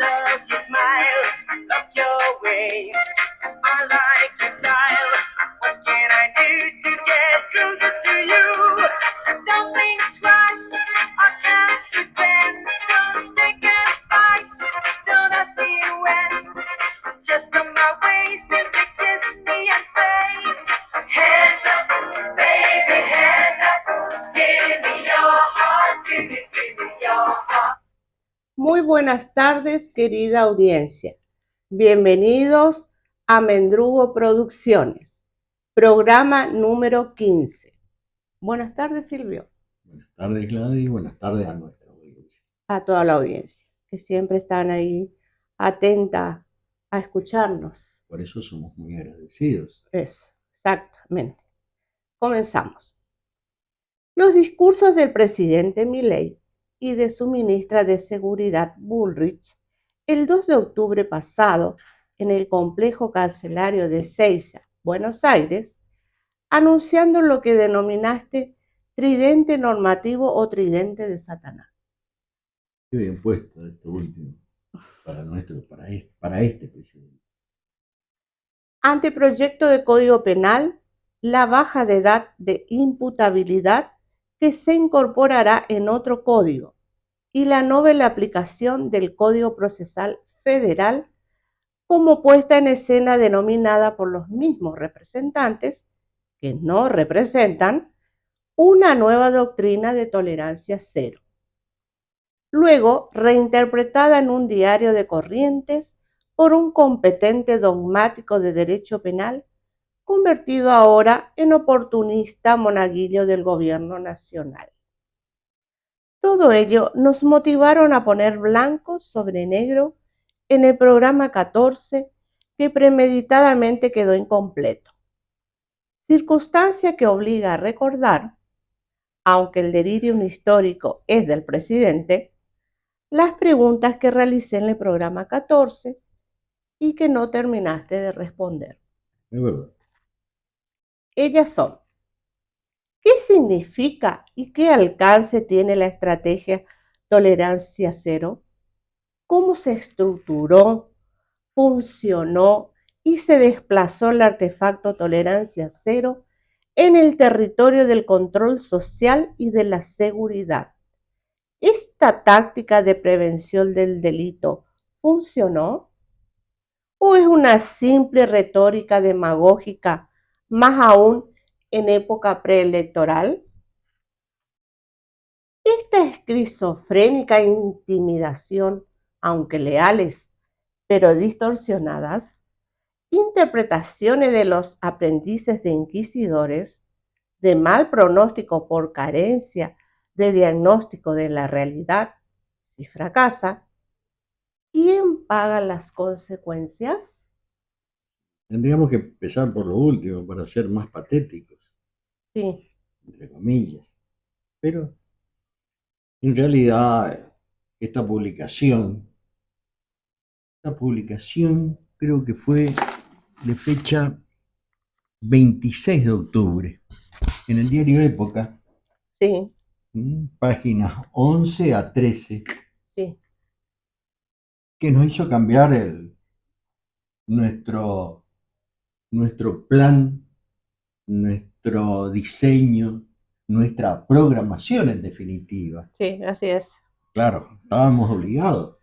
love your smile, love your ways. I like your style. What can I do to get closer to you? Don't think twice. I'll count to 10. Don't take advice. Don't ask me when. Just on my way, simply kiss me and say, hands up, baby, hands up. Give me your heart, give me your heart. Muy buenas tardes, querida audiencia. Bienvenidos a Mendrugo Producciones, programa número 15. Buenas tardes, Silvio. Buenas tardes, Gladys. Buenas tardes a nuestra audiencia. A toda la audiencia, que siempre están ahí atenta a escucharnos. Por eso somos muy agradecidos. Eso, exactamente. Comenzamos. Los discursos del presidente Milei y de su ministra de Seguridad Bullrich el 2 de octubre pasado en el complejo carcelario de Ezeiza, Buenos Aires, anunciando lo que denominaste tridente normativo o tridente de Satanás. Qué bien puesto esto último para este presidente. Anteproyecto de Código Penal, la baja de edad de imputabilidad que se incorporará en otro código y la novela aplicación del Código Procesal Federal como puesta en escena denominada por los mismos representantes que no representan una nueva doctrina de tolerancia cero. Luego, reinterpretada en un diario de Corrientes por un competente dogmático de derecho penal, convertido ahora en oportunista monaguillo del gobierno nacional. Todo ello nos motivaron a poner blanco sobre negro en el programa 14 que premeditadamente quedó incompleto. Circunstancia que obliga a recordar, aunque el delirium histórico es del presidente, las preguntas que realicé en el programa 14 y que no terminaste de responder. Es verdad. Ellas son: ¿qué significa y qué alcance tiene la estrategia tolerancia cero? ¿Cómo se estructuró, funcionó y se desplazó el artefacto tolerancia cero en el territorio del control social y de la seguridad? ¿Esta táctica de prevención del delito funcionó? ¿O es una simple retórica demagógica, más aún en época preelectoral? Esta esquizofrénica intimidación, aunque leales, pero distorsionadas, interpretaciones de los aprendices de inquisidores, de mal pronóstico por carencia de diagnóstico de la realidad, si fracasa, ¿quién paga las consecuencias? Tendríamos que empezar por lo último para ser más patéticos, Sí. entre comillas. Pero en realidad esta publicación creo que fue de fecha 26 de octubre en el diario Época. Sí. Páginas 11 a 13. Sí. Que nos hizo cambiar nuestro plan, nuestro diseño, nuestra programación en definitiva. Sí, así es. Claro, estábamos obligados.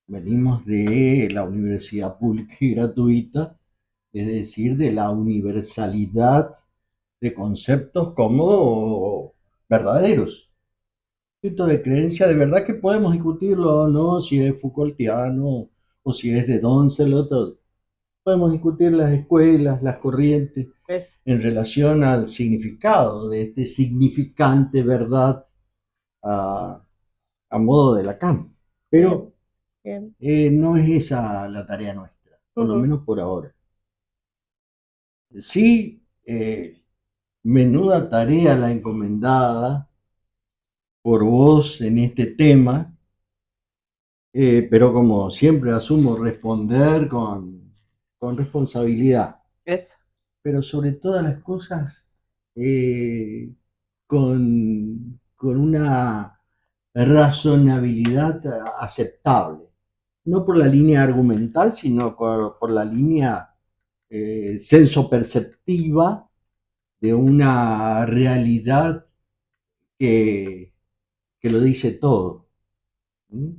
Venimos de la universidad pública y gratuita, es decir, de la universalidad de conceptos como verdaderos. De creencia, de verdad que podemos discutirlo o no, si es Foucaultiano o si es de Doncelot. Podemos discutir las escuelas, las corrientes, en relación al significado de este significante verdad a modo de Lacan. Pero no es esa la tarea nuestra, por lo menos por ahora. Sí, menuda tarea la encomendada por vos en este tema, pero como siempre asumo responder con responsabilidad. Eso. Pero sobre todas las cosas con una razonabilidad aceptable. no por la línea argumental, sino por la línea senso-perceptiva de una realidad que, que lo dice todo. ¿Mm?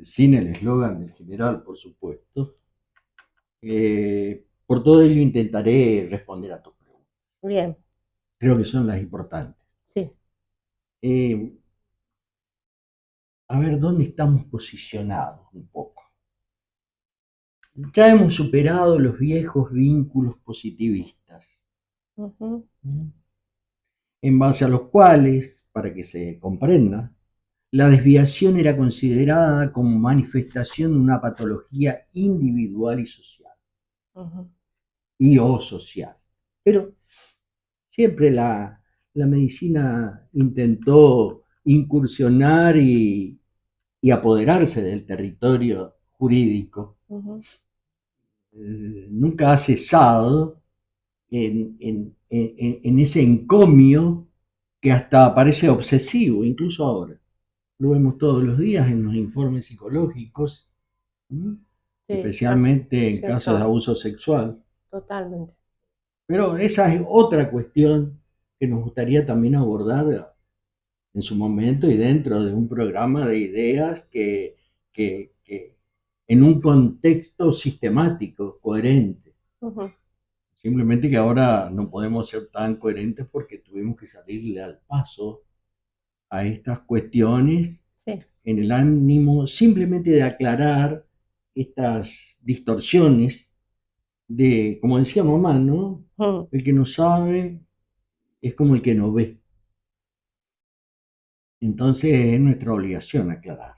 Sin el eslogan del general, por supuesto. Por todo ello intentaré responder a tus preguntas. Bien, Creo que son las importantes. sí. Eh, a ver, ¿dónde estamos posicionados un poco? Ya hemos superado los viejos vínculos positivistas, Ujú, en base a los cuales, para que se comprenda, la desviación era considerada como manifestación de una patología individual y social, ujú, y o social. Pero siempre la medicina intentó incursionar y apoderarse del territorio jurídico. ujú. Nunca ha cesado en ese encomio que hasta parece obsesivo, incluso ahora. Lo vemos todos los días en los informes psicológicos, ¿m? Sí, Especialmente en casos de sexual, abuso sexual. totalmente. Pero esa es otra cuestión que nos gustaría también abordar en su momento y dentro de un programa de ideas que en un contexto sistemático, coherente. Ujú, Simplemente que ahora no podemos ser tan coherentes porque tuvimos que salirle al paso a estas cuestiones sí. en el ánimo simplemente de aclarar estas distorsiones de, como decía mamá, ¿no? Ujú, El que no sabe es como el que no ve. Entonces es nuestra obligación aclarar.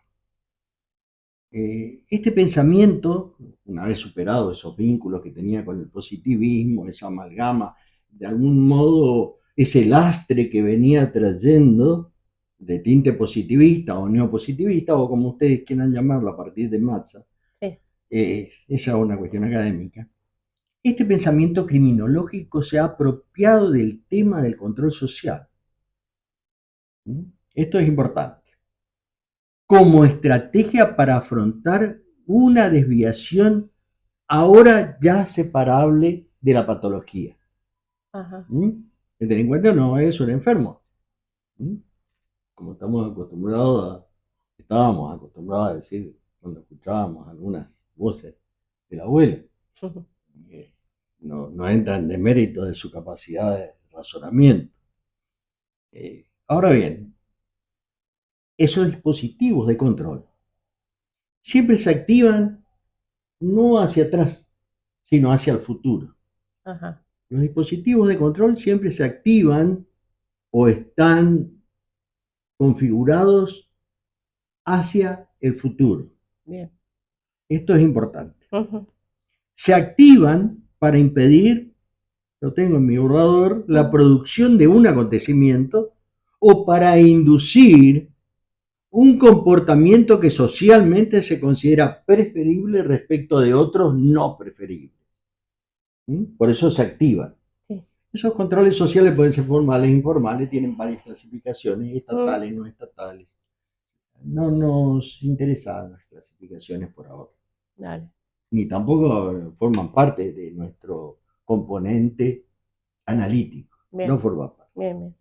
Este pensamiento, una vez superado esos vínculos que tenía con el positivismo, esa amalgama, de algún modo ese lastre que venía trayendo de tinte positivista o neopositivista, o como ustedes quieran llamarlo a partir de Matza, sí. esa es una cuestión académica. Este pensamiento criminológico se ha apropiado del tema del control social. ¿Mm? Esto es importante. Como estrategia para afrontar una desviación ahora ya separable de la patología. Ajá. ¿Mm? El delincuente no es un enfermo. ¿Mm? Como estábamos acostumbrados a decir cuando escuchábamos algunas voces del abuelo. Ujú, No entran de mérito de su capacidad de razonamiento. Ahora bien, esos dispositivos de control siempre se activan no hacia atrás, sino hacia el futuro. ajá. Los dispositivos de control siempre se activan o están configurados hacia el futuro. Bien. Esto es importante. Ujú, Se activan para impedir, lo tengo en mi borrador, la ujú, producción de un acontecimiento o para inducir un comportamiento que socialmente se considera preferible respecto de otros no preferibles. ¿Mm? Por eso se activan. sí. Esos controles sociales pueden ser formales e informales, tienen varias clasificaciones, Mm, estatales, no estatales. No nos interesan las clasificaciones por ahora, dale. ni tampoco forman parte de nuestro componente analítico, no Bien, forman parte. bien, bien.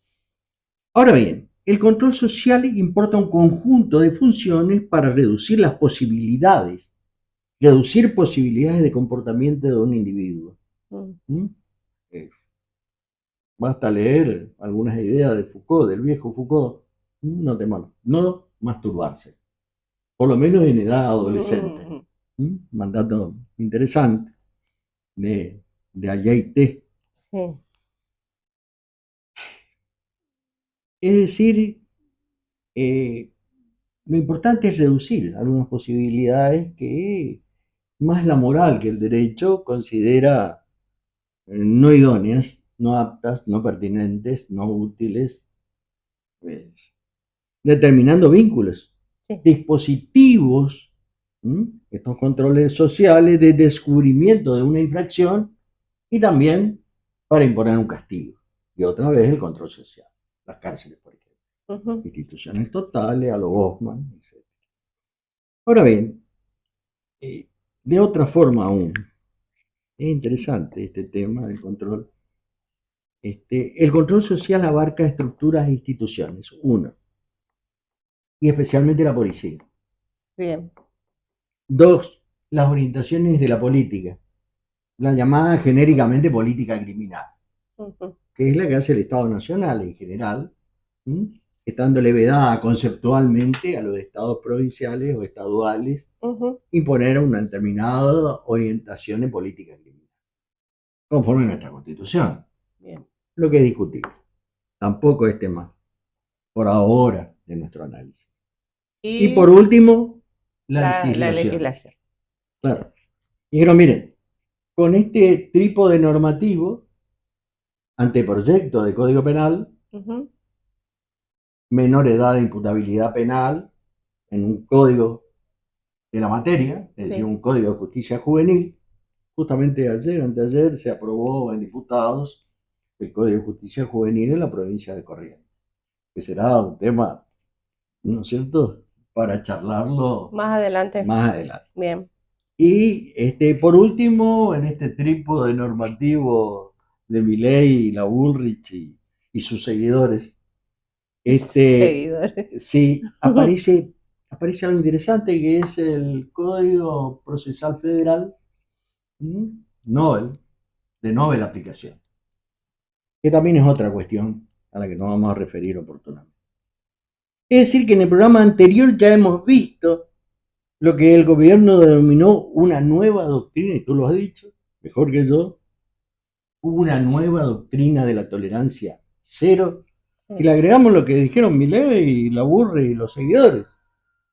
Ahora bien, el control social importa un conjunto de funciones para reducir posibilidades de comportamiento de un individuo. Mm, ¿Mm? Eh, Basta leer algunas ideas de Foucault, del viejo Foucault, no te mal, no masturbarse, por lo menos en edad adolescente. mm, Mandato interesante de Ayayte. sí. Es decir, eh, lo importante es reducir algunas posibilidades que más la moral que el derecho considera no idóneas, no aptas, no pertinentes, no útiles, eh, determinando vínculos, Sí. dispositivos, estos controles sociales de descubrimiento de una infracción y también para imponer un castigo. Y otra vez el control social, las cárceles, por ejemplo, Ujú, instituciones totales, a lo Hoffman, etc. Ahora bien, de otra forma aún, es interesante este tema del control. El control social abarca estructuras e instituciones, uno, y especialmente la policía. Bien. Dos, las orientaciones de la política, la llamada genéricamente política criminal, que es la que hace el Estado Nacional en general, estándole vedada conceptualmente a los estados provinciales o estaduales imponer una determinada orientación en política criminal, conforme a nuestra Constitución. Bien. Lo que es discutible. Tampoco es tema, por ahora, de nuestro análisis. Y por último, la legislación. Claro. Y pero miren, con este trípode normativo, anteproyecto de Código Penal, menor edad de imputabilidad penal en un código de la materia, es decir, un código de justicia juvenil. Justamente anteayer, se aprobó en diputados el Código de Justicia Juvenil en la provincia de Corrientes, que será un tema, ¿no es cierto?, para charlarlo más adelante. Bien. Y por último, en este trípode normativo de Milei, la Bullrich y sus seguidores, sí, aparece algo interesante, que es el Código Procesal Federal Nobel, de Nobel aplicación, que también es otra cuestión a la que nos vamos a referir oportunamente. Es decir, que en el programa anterior ya hemos visto lo que el gobierno denominó una nueva doctrina, y tú lo has dicho, mejor que yo, una nueva doctrina de la tolerancia cero, y le agregamos lo que dijeron Milei y Laburre y los seguidores,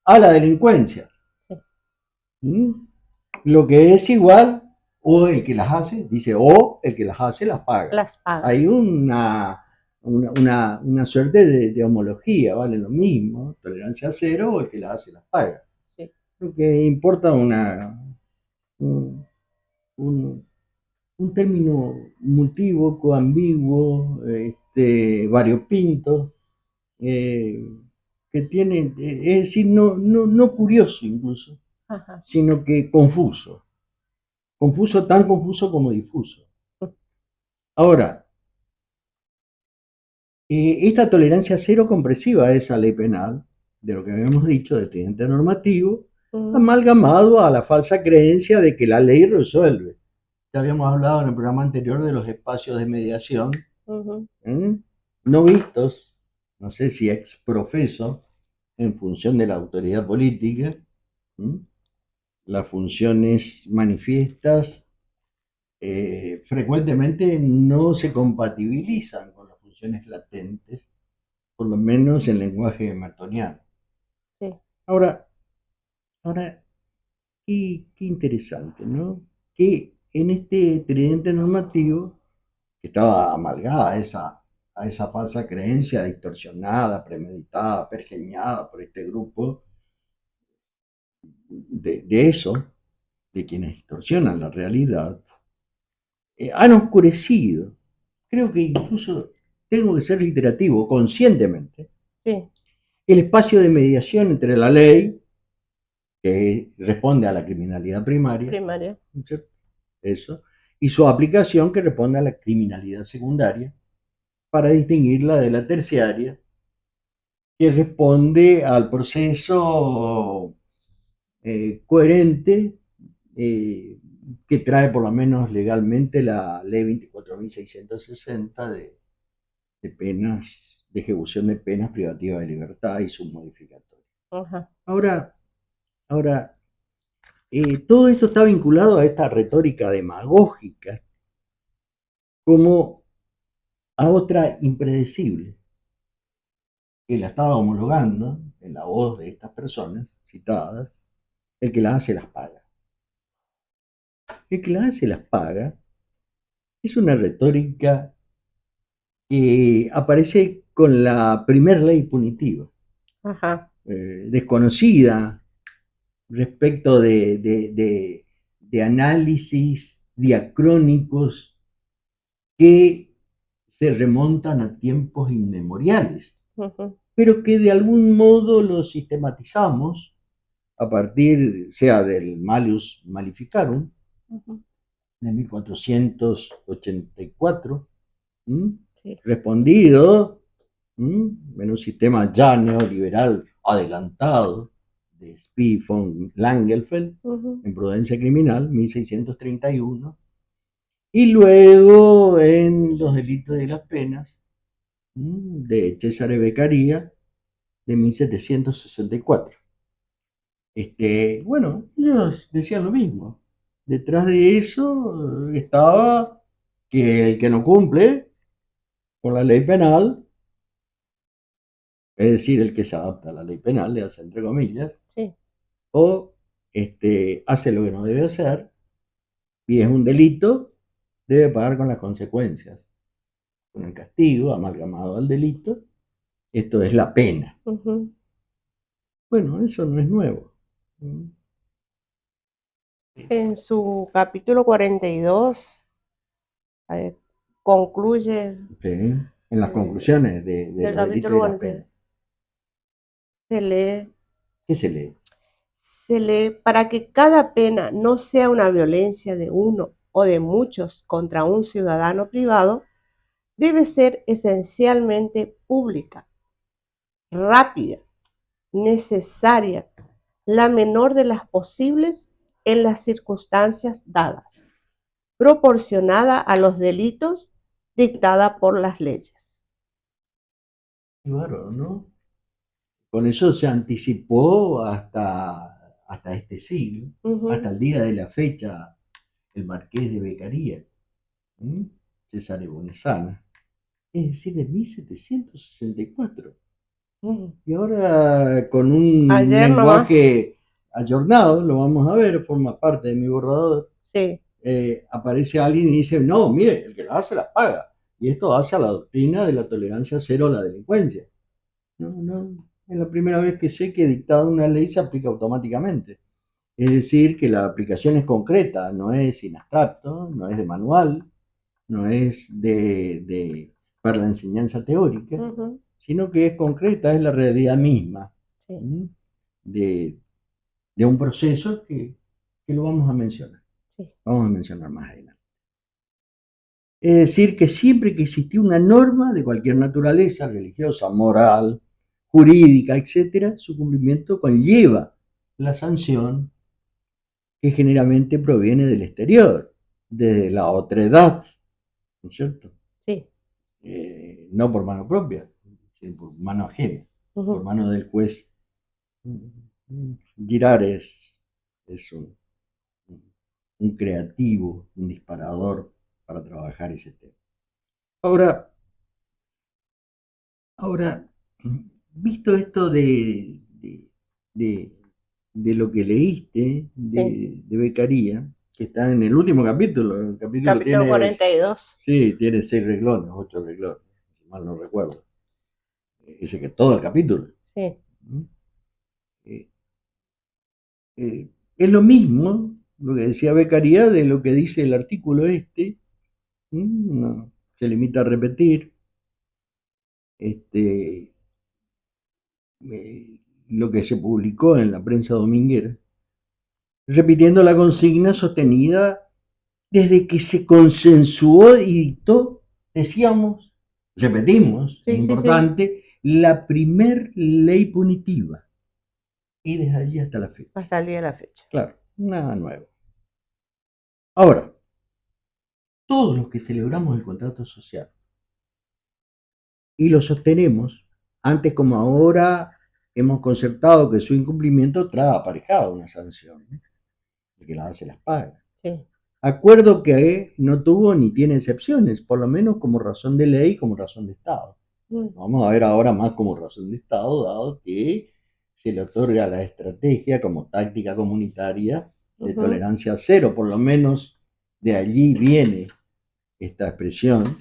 a la delincuencia. Lo que es igual, o el que las hace, dice, o el que las hace las paga. Hay una suerte de homología, vale lo mismo, tolerancia cero o el que las hace las paga. Sí. Lo que importa un término multívoco, ambiguo, variopinto, que tiene, es decir, no curioso incluso, sino que confuso. Confuso, tan confuso como difuso. Ahora, esta tolerancia cero compresiva a esa ley penal, de lo que habíamos dicho, de tridente normativo, amalgamado a la falsa creencia de que la ley resuelve. Ya habíamos hablado en el programa anterior de los espacios de mediación, no vistos, no sé si ex profeso, en función de la autoridad política, las funciones manifiestas frecuentemente no se compatibilizan con las funciones latentes, por lo menos en lenguaje mertoniano. Sí. Ahora, qué interesante, ¿no? Que en este tridente normativo, que estaba amalgada a esa falsa creencia distorsionada, premeditada, pergeñada por este grupo, de quienes distorsionan la realidad, han oscurecido. Creo que incluso tengo que ser literativo, conscientemente, el espacio de mediación entre la ley, que responde a la criminalidad primaria, ¿cierto? Eso, y su aplicación, que responde a la criminalidad secundaria, para distinguirla de la terciaria, que responde al proceso coherente que trae por lo menos legalmente la ley 24.660 de penas, de ejecución de penas privativas de libertad y sus modificatorias. Ahora, todo esto está vinculado a esta retórica demagógica como a otra impredecible, que la estaba homologando en la voz de estas personas citadas, el que las hace las paga. El que las hace las paga es una retórica que aparece con la primera ley punitiva, desconocida respecto de análisis diacrónicos que se remontan a tiempos inmemoriales, pero que de algún modo los sistematizamos a partir, sea del Malleus Maleficarum Ujú. de 1484, Sí. respondido en un sistema ya neoliberal adelantado de Spee von Langenfeld Ujú. en Prudencia Criminal, 1631, y luego en Los Delitos de las Penas de Cesare Beccaria de 1764. Bueno, ellos decían lo mismo. Detrás de eso estaba que el que no cumple con la ley penal, es decir, el que se adapta a la ley penal, le hace entre comillas, Sí. o hace lo que no debe hacer y es un delito, debe pagar con las consecuencias, con el castigo amalgamado al delito. Esto es la pena. Ujú. Bueno, eso no es nuevo. En su capítulo 42, concluye ¿Sí? En las eh, conclusiones de del los delitos capítulo de la 42, pena. se lee, ¿Qué se lee? para que cada pena no sea una violencia de uno o de muchos contra un ciudadano privado, debe ser esencialmente pública, rápida, necesaria, la menor de las posibles en las circunstancias dadas, proporcionada a los delitos, dictada por las leyes. Claro, ¿no? Con eso se anticipó hasta este siglo, hasta Ujú. el día de la fecha, el marqués de Beccaria, Cesare Bonesana, es decir, de 1764. Ujú. Y ahora con un Ayer nomás, lenguaje ayornado, lo vamos a ver, forma parte de mi borrador, sí, aparece alguien y dice, no, mire, el que las hace las paga. Y esto hace a la doctrina de la tolerancia cero a la delincuencia. No, no, es la primera vez que sé que dictada una ley se aplica automáticamente. Es decir, que la aplicación es concreta, no es in abstracto, no es de manual, no es para la enseñanza teórica, ujú, sino que es concreta, es la realidad misma sí, de, de un proceso que lo vamos a mencionar. sí. Vamos a mencionar más adelante. Es decir, que siempre que existió una norma de cualquier naturaleza, religiosa, moral, jurídica, etcétera, su cumplimiento conlleva la sanción que generalmente proviene del exterior, de la otredad, ¿no es cierto? Sí. No por mano propia, sino por mano ajena, por Ujú. mano del juez. Girard es un creativo, un disparador para trabajar ese tema. Ahora, Ahora, visto esto de- de lo que leíste Sí. de Beccaria, que está en el último capítulo, el capítulo Capítulo tiene, 42. sí, tiene 6 renglones, 8 renglones, si mal no recuerdo. Ese que todo el capítulo. Sí. ¿Mm? Eh, es lo mismo, lo que decía Beccaria, de lo que dice el artículo este. No, se limita a repetir. Este, lo que se publicó en la prensa dominguera, repitiendo la consigna sostenida desde que se consensuó y dictó, decíamos, repetimos, es Sí, sí, sí. importante, la primer ley punitiva. Y desde allí hasta la fecha. Hasta el día de la fecha. Claro, nada nuevo. Ahora, todos los que celebramos el contrato social y lo sostenemos, antes como ahora hemos concertado que su incumplimiento trae aparejado una sanción, ¿no? El que las hace las paga. Sí. Acuerdo que no tuvo ni tiene excepciones, por lo menos como razón de ley, como razón de Estado. Mm. Vamos a ver ahora más como razón de Estado, dado que se le otorga la estrategia como táctica comunitaria de Ujú. tolerancia cero, por lo menos de allí viene esta expresión,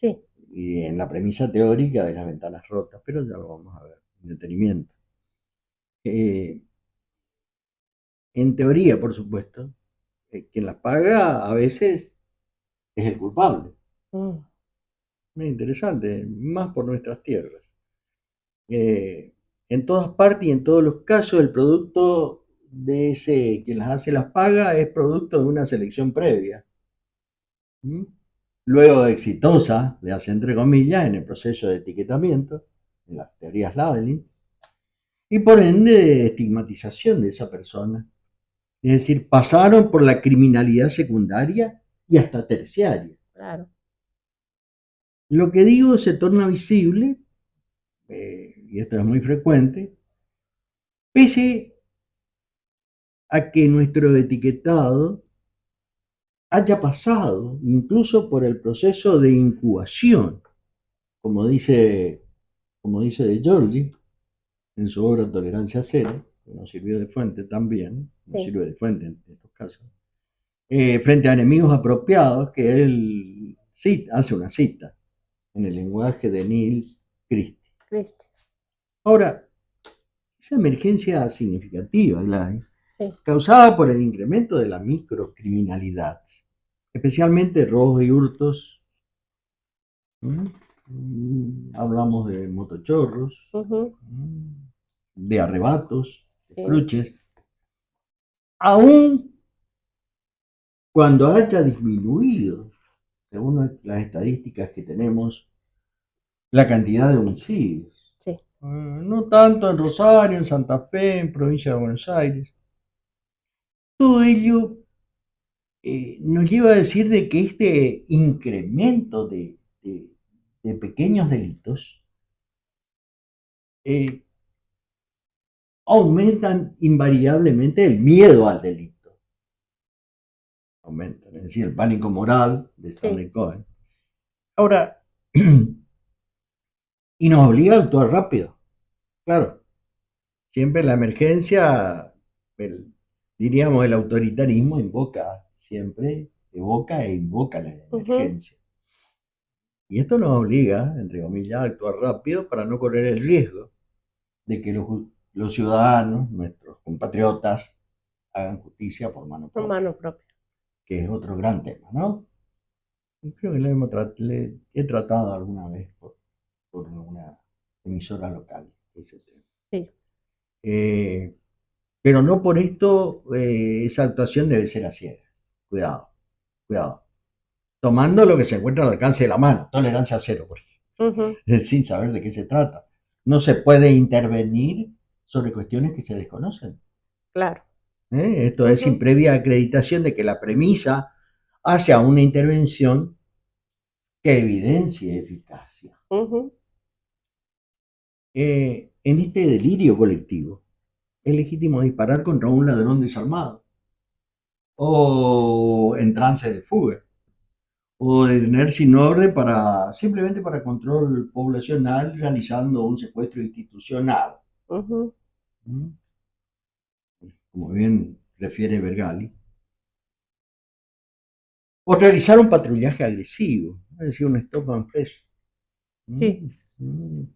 Sí. y en la premisa teórica de las ventanas rotas, pero ya lo vamos a ver en detenimiento. Eh, en teoría, por supuesto, quien las paga a veces es el culpable. Mm. Muy interesante, más por nuestras tierras. Eh, en todas partes y en todos los casos el producto de ese quien las hace las paga es producto de una selección previa. ¿Mm? Luego exitosa, le hace entre comillas, en el proceso de etiquetamiento, en las teorías labeling, y por ende de estigmatización de esa persona. Es decir, pasaron por la criminalidad secundaria y hasta terciaria. Claro. Lo que digo se torna visible, y esto es muy frecuente, pese a que nuestro etiquetado haya pasado incluso por el proceso de incubación, como dice De Giorgi en su obra Tolerancia Cero, que nos sirvió de fuente también, nos Sí. sirve de fuente en estos casos, frente a enemigos apropiados, que él hace una cita en el lenguaje de Niels Christie. Cristi. Ahora, esa emergencia significativa, Gladys, Sí. causada por el incremento de la microcriminalidad, especialmente robos y hurtos. Hablamos de motochorros, Ujú. de arrebatos, de Sí. cruches. Aún cuando haya disminuido, según las estadísticas que tenemos, la cantidad de homicidios. Sí. No tanto en Rosario, en Santa Fe, en provincia de Buenos Aires. Todo ello nos lleva a decir de que este incremento de pequeños delitos aumentan invariablemente el miedo al delito. Aumentan, es decir, el pánico moral de Stanley Cohen. Ahora, y nos obliga a actuar rápido. Claro, siempre la emergencia, diríamos, el autoritarismo siempre evoca e invoca la emergencia. Y esto nos obliga, entre comillas, a actuar rápido para no correr el riesgo de que los ciudadanos, nuestros compatriotas, hagan justicia por mano propia. Por mano propia. Que es otro gran tema, ¿no? Creo que le he tratado alguna vez por una emisora local. Ese tema. Sí. Pero no por esto esa actuación debe ser a ciegas. Cuidado, cuidado. Tomando lo que se encuentra al alcance de la mano, tolerancia cero, por ejemplo, sin saber de qué se trata. No se puede intervenir sobre cuestiones que se desconocen. Claro. Esto es sin previa acreditación de que la premisa hacia una intervención que evidencie eficacia. En este delirio colectivo, es legítimo disparar contra un ladrón desarmado, o en trance de fuga, o detener sin orden simplemente para control poblacional realizando un secuestro institucional. Como bien refiere Bergali. O realizar un patrullaje agresivo, es decir, un stop and frisk. Sí.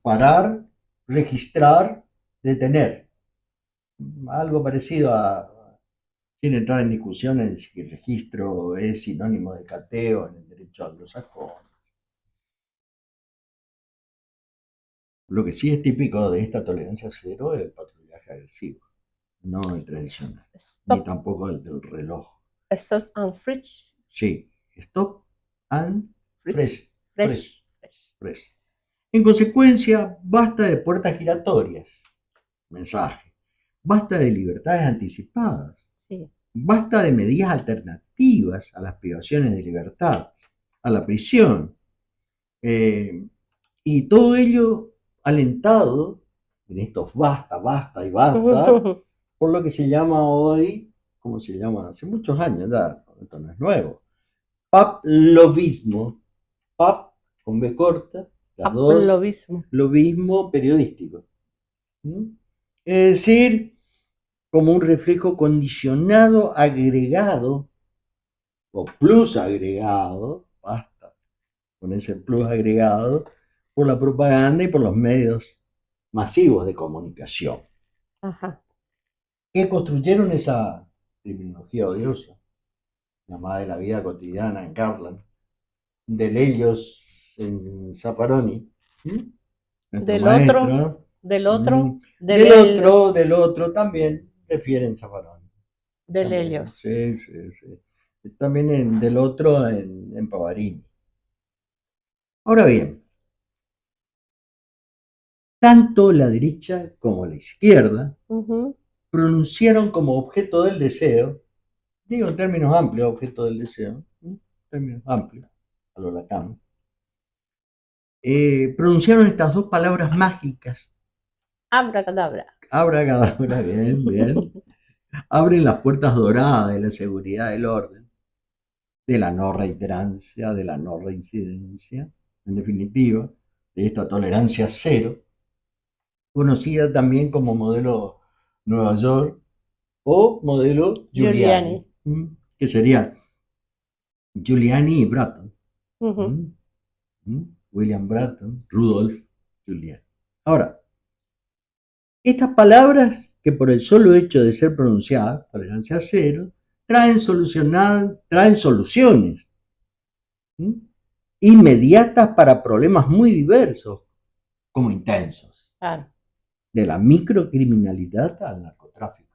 Parar, registrar, detener. Algo parecido sin entrar en discusiones si el registro es sinónimo de cateo en el derecho anglosajón. Lo que sí es típico de esta tolerancia cero es el patrullaje agresivo, no el tradicional, ni tampoco el del reloj. Stop and frisk. Sí, stop and frisk. Fresh. En consecuencia, basta de puertas giratorias. Mensaje. Basta de libertades anticipadas. Sí. Basta de medidas alternativas a las privaciones de libertad, a la prisión. Y todo ello alentado en estos basta, basta y basta, por lo que se llama hoy, como se llama hace muchos años ya, esto no es nuevo, pavlovismo, pap con B corta, las dos, lovismo periodístico. Es decir, como un reflejo condicionado, agregado, o plus agregado, basta con ese plus agregado, por la propaganda y por los medios masivos de comunicación. Que construyeron esa criminología odiosa, llamada de la vida cotidiana en Garland, de Lellos en Zaffaroni, del maestro, otro Del otro, Del otro también refieren Zaffaroni. Del También, Helios. sí. También del otro en Pavarini. Ahora bien, tanto la derecha como la izquierda pronunciaron como objeto del deseo, digo en términos amplios, objeto del deseo, términos amplios, a lo Lacan, pronunciaron estas dos palabras mágicas. Abracadabra. Abracadabra, bien. Abren las puertas doradas de la seguridad del orden, de la no reiterancia, de la no reincidencia, en definitiva, de esta tolerancia cero, conocida también como modelo Nueva York o modelo Giuliani. Que serían Giuliani y Bratton. William Bratton, Rudolf Giuliani. Ahora, estas palabras que por el solo hecho de ser pronunciadas, tolerancia cero, traen soluciones inmediatas para problemas muy diversos, como intensos. Claro. De la microcriminalidad al narcotráfico,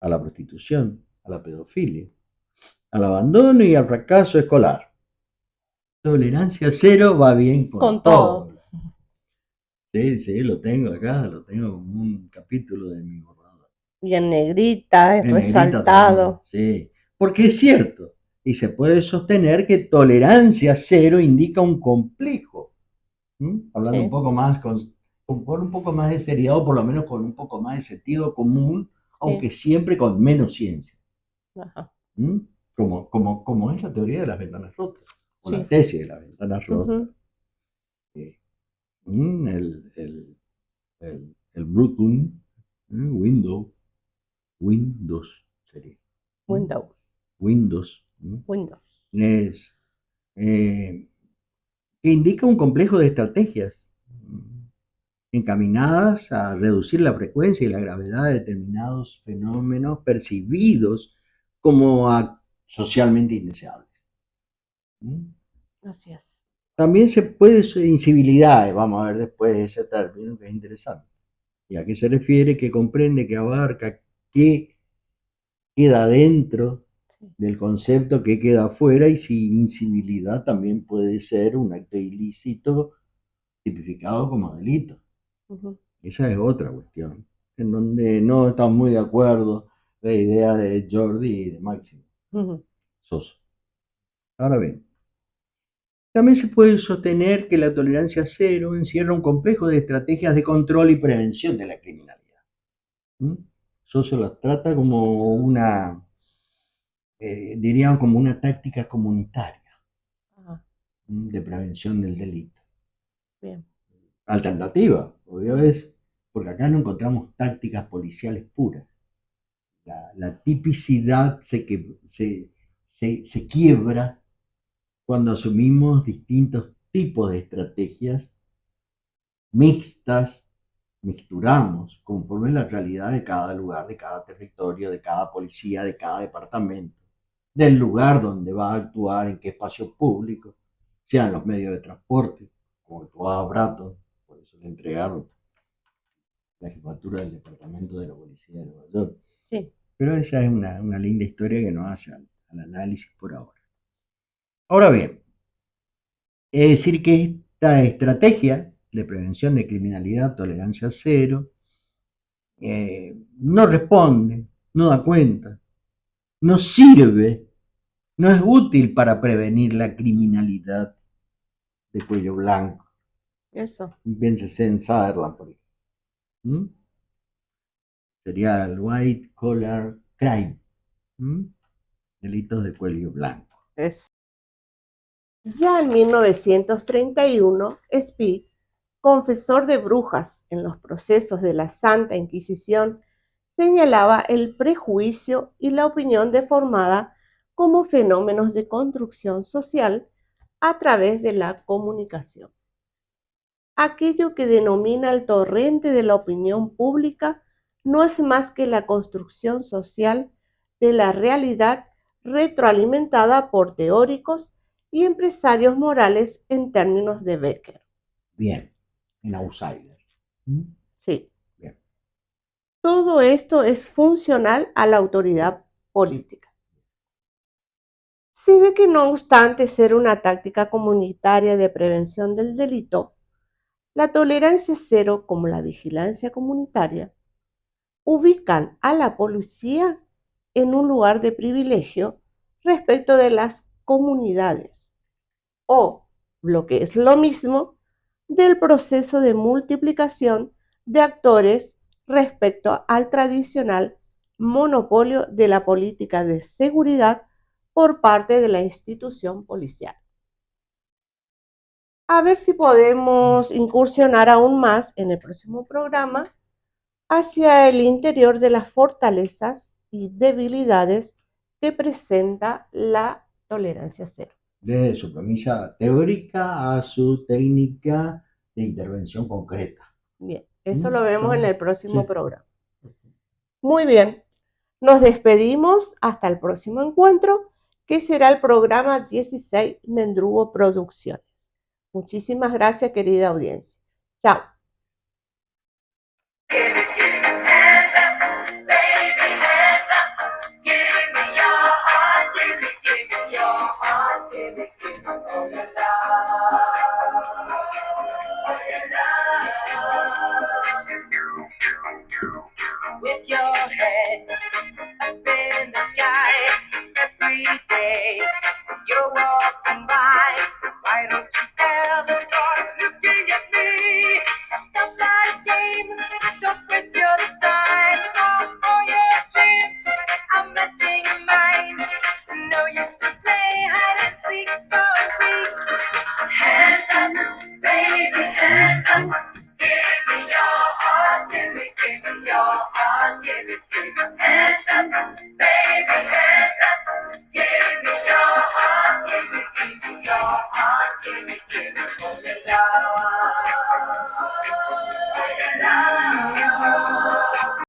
a la prostitución, a la pedofilia, al abandono y al fracaso escolar. Tolerancia cero va bien con todo. Sí, lo tengo acá, lo tengo como un capítulo de mi borrador. Y en negrita, es resaltado. Sí, porque es cierto, y se puede sostener que tolerancia cero indica un complejo. Hablando un poco más con un poco más de seriedad, o por lo menos con un poco más de sentido común, aunque siempre con menos ciencia. Ajá. Como es la teoría de las ventanas rotas, o la tesis de las ventanas rotas. El Brooklyn, Windows sería. Windows. Es, que indica un complejo de estrategias encaminadas a reducir la frecuencia y la gravedad de determinados fenómenos percibidos como socialmente indeseables. Así es. También se puede incivilidades, vamos a ver después ese término que es interesante. ¿Y a qué se refiere? Que comprende, que abarca, qué queda dentro del concepto, que queda afuera, y si incivilidad también puede ser un acto ilícito tipificado como delito. Esa es otra cuestión, en donde no están muy de acuerdo la idea de Jordi y de Máximo Sosa. Ahora bien, también se puede sostener que la tolerancia cero encierra un complejo de estrategias de control y prevención de la criminalidad. Sosa las trata como diríamos como una táctica comunitaria de prevención del delito. Bien. Alternativa, obvio es, porque acá no encontramos tácticas policiales puras. La tipicidad se quiebra cuando asumimos distintos tipos de estrategias mixtas, mixturamos conforme la realidad de cada lugar, de cada territorio, de cada policía, de cada departamento, del lugar donde va a actuar, en qué espacio público, sean los medios de transporte, como actuaba Bratton, por eso le entregaron la jefatura del departamento de la policía de Nueva York. Sí. Pero esa es una linda historia que nos hace al análisis por ahora. Ahora bien, es decir que esta estrategia de prevención de criminalidad, tolerancia cero, no responde, no da cuenta, no sirve, no es útil para prevenir la criminalidad de cuello blanco. Eso. Piénsese en Sutherland, por ejemplo. Sería el white collar crime. Delitos de cuello blanco. Ya en 1931, Spee, confesor de brujas en los procesos de la Santa Inquisición, señalaba el prejuicio y la opinión deformada como fenómenos de construcción social a través de la comunicación. Aquello que denomina el torrente de la opinión pública no es más que la construcción social de la realidad retroalimentada por teóricos y empresarios morales en términos de Becker. Bien, en outsiders. ¿Mm? Sí. Bien. Todo esto es funcional a la autoridad política. Se ve que no obstante ser una táctica comunitaria de prevención del delito, la tolerancia cero como la vigilancia comunitaria ubican a la policía en un lugar de privilegio respecto de las comunidades o, lo que es lo mismo, del proceso de multiplicación de actores respecto al tradicional monopolio de la política de seguridad por parte de la institución policial. A ver si podemos incursionar aún más en el próximo programa hacia el interior de las fortalezas y debilidades que presenta la tolerancia cero. Desde su premisa teórica a su técnica de intervención concreta. Bien, eso lo vemos en el próximo Sí. programa. Muy bien, nos despedimos hasta el próximo encuentro, que será el programa 16 Mendrugo Producciones. Muchísimas gracias, querida audiencia. Chao.